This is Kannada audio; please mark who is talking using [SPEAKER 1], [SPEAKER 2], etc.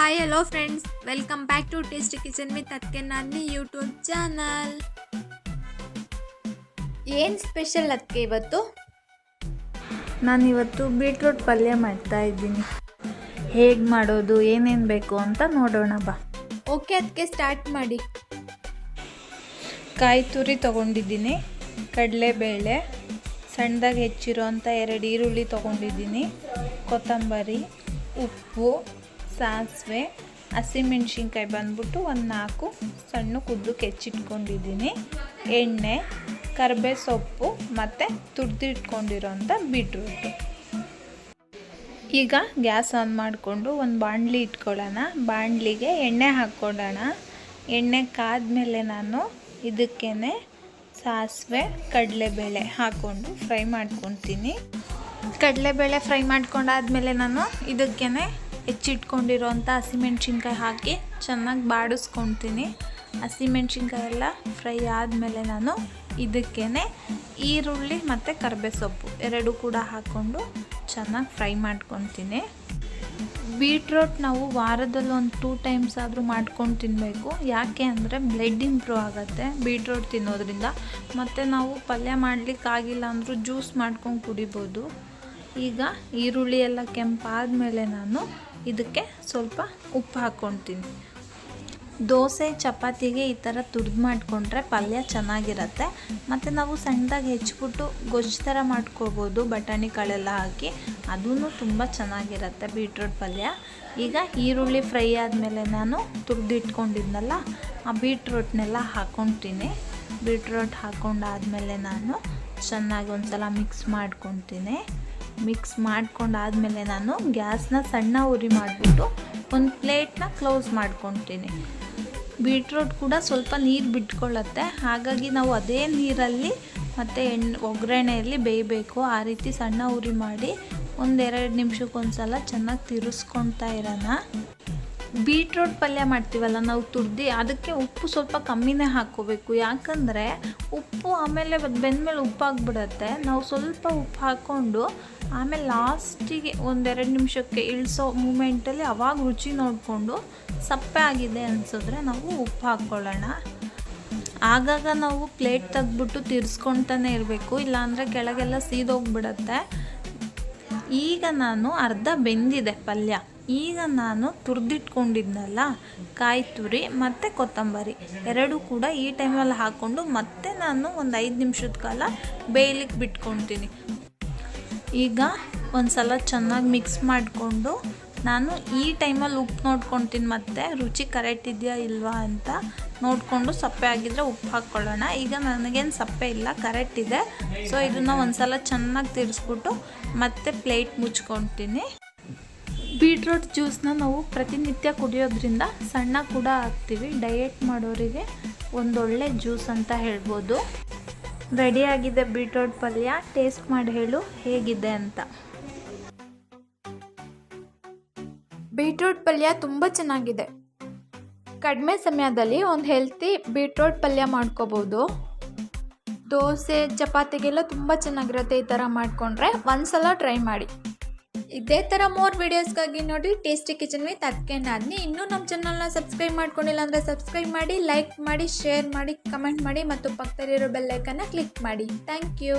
[SPEAKER 1] Hi hello friends, welcome back to tasty kitchen with ಅದ್ಕೆ ನಾನಿ ಯೂಟ್ಯೂಬ್ ಚಾನಲ್. ಏನು ಸ್ಪೆಷಲ್ ಅದಕ್ಕೆ ಇವತ್ತು?
[SPEAKER 2] ನಾನಿವತ್ತು ಬೀಟ್ರೂಟ್ ಪಲ್ಯ ಮಾಡ್ತಾ ಇದ್ದೀನಿ. ಹೇಗೆ ಮಾಡೋದು, ಏನೇನು ಬೇಕು ಅಂತ ನೋಡೋಣ ಬಾ.
[SPEAKER 1] ಓಕೆ, ಅದಕ್ಕೆ ಸ್ಟಾರ್ಟ್ ಮಾಡಿ.
[SPEAKER 2] ಕಾಯಿ ತುರಿ ತೊಗೊಂಡಿದ್ದೀನಿ, ಕಡಲೆಬೇಳೆ, ಸಣ್ಣದಾಗಿ ಹೆಚ್ಚಿರೋಂಥ 2 ಈರುಳ್ಳಿ ತೊಗೊಂಡಿದ್ದೀನಿ, ಕೊತ್ತಂಬರಿ, ಉಪ್ಪು, ಸಾಸಿವೆ, ಹಸಿಮೆಣ್ಸಿನ್ಕಾಯಿ ಬಂದ್ಬಿಟ್ಟು ಒಂದು 4 ಸಣ್ಣ ಉದ್ದಕ್ಕೆ ಹೆಚ್ಚಿಟ್ಕೊಂಡಿದ್ದೀನಿ, ಎಣ್ಣೆ, ಕರಿಬೇವು ಸೊಪ್ಪು ಮತ್ತು ತುರಿದಿಟ್ಕೊಂಡಿರೋಂಥ ಬೀಟ್ರೂಟು. ಈಗ ಗ್ಯಾಸ್ ಆನ್ ಮಾಡಿಕೊಂಡು ಒಂದು ಬಾಣಲಿ ಇಟ್ಕೊಳ್ಳೋಣ. ಬಾಣಲಿಗೆ ಎಣ್ಣೆ ಹಾಕ್ಕೊಳ್ಳೋಣ. ಎಣ್ಣೆ ಕಾದ್ಮೇಲೆ ನಾನು ಇದಕ್ಕೇ ಸಾಸಿವೆ, ಕಡಲೆಬೇಳೆ ಹಾಕ್ಕೊಂಡು ಫ್ರೈ ಮಾಡ್ಕೊತೀನಿ. ಕಡಲೆಬೇಳೆ ಫ್ರೈ ಮಾಡ್ಕೊಂಡಾದ್ಮೇಲೆ ನಾನು ಇದಕ್ಕೇ ಹೆಚ್ಚಿಟ್ಕೊಂಡಿರೋಂಥ ಹಸಿಮೆಣ್ಸಿನ್ಕಾಯಿ ಹಾಕಿ ಚೆನ್ನಾಗಿ ಬಾಡಿಸ್ಕೊತೀನಿ. ಹಸಿಮೆಣ್ಸಿನ್ಕಾಯಿ ಎಲ್ಲ ಫ್ರೈ ಆದಮೇಲೆ ನಾನು ಇದಕ್ಕೇ ಈರುಳ್ಳಿ ಮತ್ತು ಕರಿಬೇವು ಸೊಪ್ಪು 2 ಕೂಡ ಹಾಕ್ಕೊಂಡು ಚೆನ್ನಾಗಿ ಫ್ರೈ ಮಾಡ್ಕೊತೀನಿ. ಬೀಟ್ರೂಟ್ ನಾವು ವಾರದಲ್ಲಿ ಒಂದು 2 ಟೈಮ್ಸ್ ಆದರೂ ಮಾಡ್ಕೊಂಡು ತಿನ್ನಬೇಕು. ಯಾಕೆ ಅಂದರೆ ಬ್ಲಡ್ ಇಂಪ್ರೂವ್ ಆಗುತ್ತೆ ಬೀಟ್ರೂಟ್ ತಿನ್ನೋದ್ರಿಂದ. ಮತ್ತು ನಾವು ಪಲ್ಯ ಮಾಡಲಿಕ್ಕಾಗಿಲ್ಲ ಅಂದರೂ ಜ್ಯೂಸ್ ಮಾಡ್ಕೊಂಡು ಕುಡಿಬೋದು. ಈಗ ಈರುಳ್ಳಿ ಎಲ್ಲ ಕೆಂಪಾದಮೇಲೆ ನಾನು ಇದಕ್ಕೆ ಸ್ವಲ್ಪ ಉಪ್ಪು ಹಾಕ್ಕೊತೀನಿ. ದೋಸೆ ಚಪಾತಿಗೆ ಈ ಥರ ತುರಿದು ಮಾಡಿಕೊಂಡ್ರೆ ಪಲ್ಯ ಚೆನ್ನಾಗಿರುತ್ತೆ. ಮತ್ತು ನಾವು ಸಣ್ಣದಾಗಿ ಹೆಚ್ಚಿಬಿಟ್ಟು ಗೊಜ್ಜು ಥರ ಮಾಡ್ಕೋಬೋದು, ಬಟಾಣಿ ಕಾಳೆಲ್ಲ ಹಾಕಿ, ಅದೂ ತುಂಬ ಚೆನ್ನಾಗಿರುತ್ತೆ ಬೀಟ್ರೂಟ್ ಪಲ್ಯ. ಈಗ ಈರುಳ್ಳಿ ಫ್ರೈ ಆದಮೇಲೆ ನಾನು ತುರಿದಿಟ್ಕೊಂಡಿದ್ನಲ್ಲ ಆ ಬೀಟ್ರೂಟ್ನೆಲ್ಲ ಹಾಕ್ಕೊತೀನಿ. ಬೀಟ್ರೂಟ್ ಹಾಕ್ಕೊಂಡಾದಮೇಲೆ ನಾನು ಚೆನ್ನಾಗಿ ಒಂದು ಸಲ ಮಿಕ್ಸ್ ಮಾಡ್ಕೊತೀನಿ. ಮಿಕ್ಸ್ ಮಾಡ್ಕೊಂಡಾದಮೇಲೆ ನಾನು ಗ್ಯಾಸ್ನ ಸಣ್ಣ ಉರಿ ಮಾಡಿಬಿಟ್ಟು ಒಂದು ಪ್ಲೇಟ್ನ ಕ್ಲೋಸ್ ಮಾಡ್ಕೊತೀನಿ. ಬೀಟ್ರೂಟ್ ಕೂಡ ಸ್ವಲ್ಪ ನೀರು ಬಿಟ್ಕೊಳ್ಳುತ್ತೆ, ಹಾಗಾಗಿ ನಾವು ಅದೇ ನೀರಲ್ಲಿ ಮತ್ತು ಒಗ್ಗರಣೆಯಲ್ಲಿ ಬೇಯಬೇಕು. ಆ ರೀತಿ ಸಣ್ಣ ಉರಿ ಮಾಡಿ 1-2 ನಿಮಿಷಕ್ಕೊಂದು ಸಲ ಚೆನ್ನಾಗಿ ತಿರುಗಿಸ್ಕೊಳ್ತಾ ಇರೋಣ. ಬೀಟ್ರೂಟ್ ಪಲ್ಯ ಮಾಡ್ತೀವಲ್ಲ ನಾವು ತುರ್ದು, ಅದಕ್ಕೆ ಉಪ್ಪು ಸ್ವಲ್ಪ ಕಮ್ಮಿನೇ ಹಾಕ್ಕೋಬೇಕು. ಯಾಕಂದರೆ ಉಪ್ಪು ಆಮೇಲೆ ಬೆಂದಮೇಲೆ ಉಪ್ಪಾಗ್ಬಿಡುತ್ತೆ. ನಾವು ಸ್ವಲ್ಪ ಉಪ್ಪು ಹಾಕ್ಕೊಂಡು ಆಮೇಲೆ ಲಾಸ್ಟಿಗೆ 1-2 ನಿಮಿಷಕ್ಕೆ ಇಳಿಸೋ ಮೂಮೆಂಟಲ್ಲಿ ಅವಾಗ ರುಚಿ ನೋಡಿಕೊಂಡು ಸಪ್ಪೆ ಆಗಿದೆ ಅನಿಸಿದ್ರೆ ನಾವು ಉಪ್ಪು ಹಾಕ್ಕೊಳ್ಳೋಣ. ಆಗಾಗ ನಾವು ಪ್ಲೇಟ್ ತೆಗೆದ್ಬಿಟ್ಟು ತಿರ್ಸ್ಕೊತಾನೆ ಇರಬೇಕು, ಇಲ್ಲಾಂದರೆ ಕೆಳಗೆಲ್ಲ ಸೀದೋಗ್ಬಿಡುತ್ತೆ. ಈಗ ನಾನು ಅರ್ಧ ಬೆಂದಿದೆ ಪಲ್ಯ. ಈಗ ನಾನು ತುರಿದಿಟ್ಕೊಂಡಿದ್ನಲ್ಲ ಕಾಯಿ ತುರಿ ಮತ್ತು ಕೊತ್ತಂಬರಿ 2 ಕೂಡ ಈ ಟೈಮಲ್ಲಿ ಹಾಕ್ಕೊಂಡು ಮತ್ತೆ ನಾನು ಒಂದು 5 ನಿಮಿಷದ ಕಾಲ ಬೇಯಲಿಕ್ಕೆ ಬಿಟ್ಕೊತೀನಿ. ಈಗ ಒಂದು ಸಲ ಚೆನ್ನಾಗಿ ಮಿಕ್ಸ್ ಮಾಡಿಕೊಂಡು ನಾನು ಈ ಟೈಮಲ್ಲಿ ಉಪ್ಪು ನೋಡ್ಕೊತೀನಿ, ಮತ್ತು ರುಚಿ ಕರೆಕ್ಟ್ ಇದೆಯಾ ಇಲ್ವಾ ಅಂತ ನೋಡಿಕೊಂಡು ಸಪ್ಪೆ ಆಗಿದ್ದರೆ ಉಪ್ಪು ಹಾಕ್ಕೊಳ್ಳೋಣ. ಈಗ ನನಗೇನು ಸಪ್ಪೆ ಇಲ್ಲ, ಕರೆಕ್ಟ್ ಇದೆ. ಸೊ ಇದನ್ನು ಒಂದು ಸಲ ಚೆನ್ನಾಗಿ ತಿರ್ಸ್ಬಿಟ್ಟು ಮತ್ತೆ ಪ್ಲೇಟ್ ಮುಚ್ಕೊತೀನಿ. ಬೀಟ್ರೂಟ್ ಜ್ಯೂಸನ್ನ ನಾವು ಪ್ರತಿನಿತ್ಯ ಕುಡಿಯೋದ್ರಿಂದ ಸಣ್ಣ ಕೂಡ ಆಗ್ತೀವಿ. ಡಯೆಟ್ ಮಾಡೋರಿಗೆ ಒಂದೊಳ್ಳೆ ಜ್ಯೂಸ್ ಅಂತ ಹೇಳ್ಬೋದು. ರೆಡಿಯಾಗಿದೆ ಬೀಟ್ರೂಟ್ ಪಲ್ಯ. ಟೇಸ್ಟ್ ಮಾಡಿ ಹೇಳು ಹೇಗಿದೆ ಅಂತ.
[SPEAKER 1] ಬೀಟ್ರೂಟ್ ಪಲ್ಯ ತುಂಬ ಚೆನ್ನಾಗಿದೆ. ಕಡಿಮೆ ಸಮಯದಲ್ಲಿ ಒಂದು ಹೆಲ್ತಿ ಬೀಟ್ರೂಟ್ ಪಲ್ಯ ಮಾಡ್ಕೋಬೋದು. ದೋಸೆ ಚಪಾತಿಗೆಲ್ಲ ತುಂಬ ಚೆನ್ನಾಗಿರುತ್ತೆ. ಈ ಥರ ಮಾಡಿಕೊಂಡ್ರೆ ಒಂದ್ಸಲ ಟ್ರೈ ಮಾಡಿ. ಇದೇ ಥರ ಮೋರ್ ವಿಡಿಯೋಸ್ಗಾಗಿ ನೋಡಿ ಟೇಸ್ಟಿ ಕಿಚನ್ ವಿತ್ ಅದ್ಕೆ ನಾನಿ. ಇನ್ನೂ ನಮ್ಮ ಚಾನಲ್ನ ಸಬ್ಸ್ಕ್ರೈಬ್ ಮಾಡ್ಕೊಂಡಿಲ್ಲ ಅಂದರೆ ಸಬ್ಸ್ಕ್ರೈಬ್ ಮಾಡಿ, ಲೈಕ್ ಮಾಡಿ, ಶೇರ್ ಮಾಡಿ, ಕಮೆಂಟ್ ಮಾಡಿ ಮತ್ತು ಪಕ್ಕದಲ್ಲಿರೋ ಬೆಲ್ ಐಕನ್ನ ಕ್ಲಿಕ್ ಮಾಡಿ. Thank you.